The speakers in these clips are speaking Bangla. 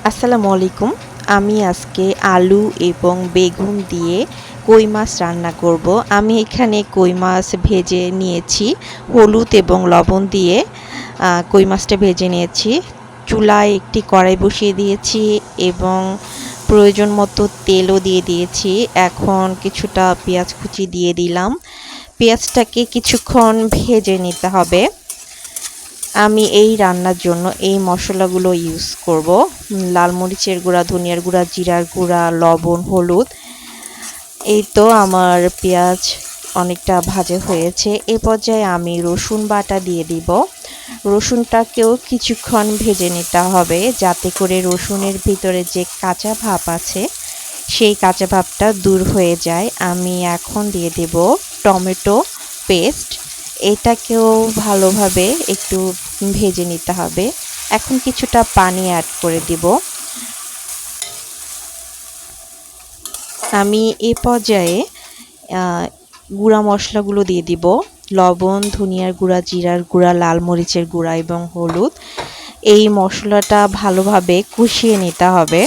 আসসালামু আলাইকুম। আমি আজকে আলু এবং বেগুন দিয়ে কই মাছ রান্না করব। আমি এখানে কই মাছ ভেজে নিয়েছি হলুদ এবং লবণ দিয়ে। কই মাছটা ভেজে নিয়েছি। চুলায় একটি কড়াই বসিয়ে দিয়েছি এবং প্রয়োজন মতো তেলও দিয়ে দিয়েছি। এখন কিছুটা পেঁয়াজ কুচি দিয়ে দিলাম। পেঁয়াজটাকে কিছুক্ষণ ভেজে নিতে হবে। আমি এই রান্নার জন্য এই মশলাগুলো ইউজ করব। লাল মরিচের গুঁড়া, ধনিয়ার গুঁড়া, জিরার গুঁড়া, লবণ, হলুদ। এই তো আমার পেঁয়াজ অনেকটা ভাজা হয়েছে। এ পর্যায়ে আমি রসুন বাটা দিয়ে দিব। রসুনটাকেও কিছুক্ষণ ভেজে নিতে হবে যাতে করে রসুনের ভিতরে যে কাঁচা ভাব আছে সেই কাঁচা ভাবটা দূর হয়ে যায়। আমি এখন দিয়ে দেব টমেটো পেস্ট। এটাকেও ভালোভাবে একটু ভেজে নিতে হবে। এখন কিছুটা পানি অ্যাড করে দিব। আমি এ পর্যায়ে গুঁড়া মশলাগুলো দিয়ে দিব। লবণ, ধনিয়ার গুঁড়া, জিরার গুঁড়া, লাল মরিচের গুঁড়া এবং হলুদ। এই মশলাটা ভালোভাবে কষিয়ে নিতে হবে।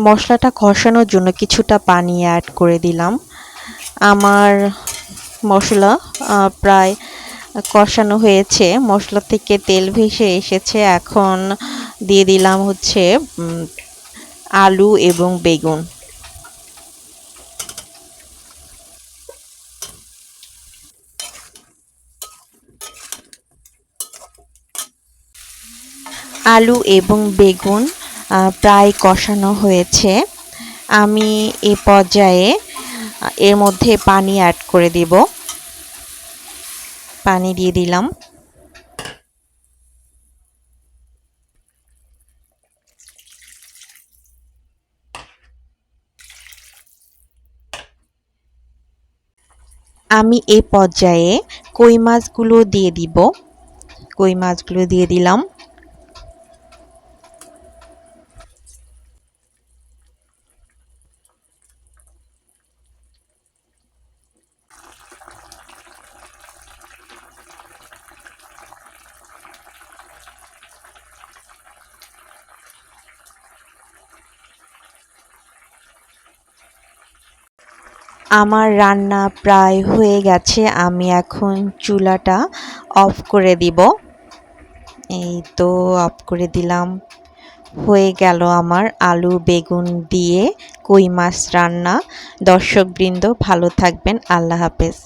মশলাটা কষানোর জন্য কিছুটা পানি অ্যাড করে দিলাম। আমার মশলা প্রায় কষানো হয়েছে। মশলা থেকে তেল ভেসে এসেছে। এখন দিয়ে দিলাম হচ্ছে আলু এবং বেগুন। আলু এবং বেগুন প্রায় কষানো হয়েছে। আমি এ পর্যায়ে এর মধ্যে পানি অ্যাড করে দিব। পানি দিয়ে দিলাম। আমি এ পর্যায়ে কই মাছগুলো দিয়ে দিব। কই মাছগুলো দিয়ে দিলাম। আমার রান্না প্রায় হয়ে গেছে। আমি এখন চুলাটা অফ করে দিব। এই তো অফ করে দিলাম। হয়ে গেল আমার আলু বেগুন দিয়ে কই মাছ রান্না। দর্শকবৃন্দ ভালো থাকবেন। আল্লাহ হাফেজ।